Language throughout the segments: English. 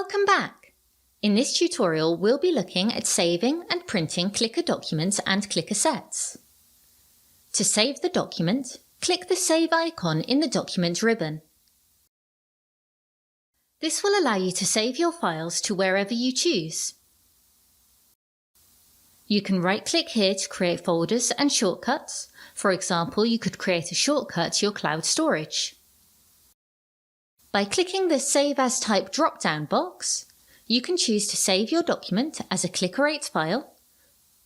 Welcome back! In this tutorial, we'll be looking at saving and printing Clicker documents and Clicker sets. To save the document, click the Save icon in the Document ribbon. This will allow you to save your files to wherever you choose. You can right-click here to create folders and shortcuts. For example, you could create a shortcut to your cloud storage. By clicking the Save As Type drop-down box, you can choose to save your document as a Clicker8 file,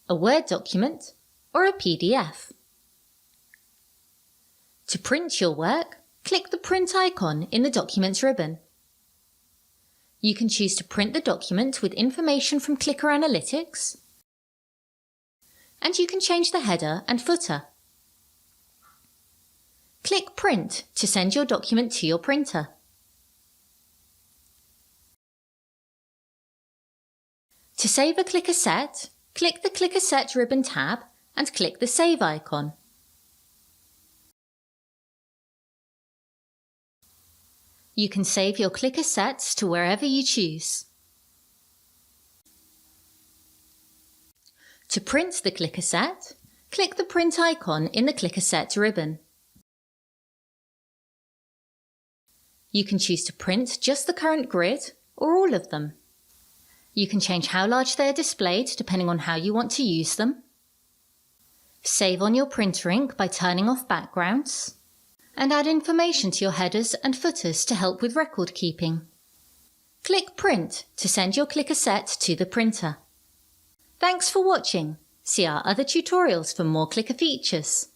a Word document, or a PDF. To print your work, click the Print icon in the Documents ribbon. You can choose to print the document with information from Clicker Analytics, and you can change the header and footer. Click Print to send your document to your printer. To save a Clicker set, click the Clicker Set ribbon tab and click the Save icon. You can save your Clicker sets to wherever you choose. To print the Clicker set, click the Print icon in the Clicker Set ribbon. You can choose to print just the current grid or all of them. You can change how large they are displayed depending on how you want to use them. Save on your printer ink by turning off backgrounds. And add information to your headers and footers to help with record keeping. Click Print to send your Clicker set to the printer. Thanks for watching. See our other tutorials for more Clicker features.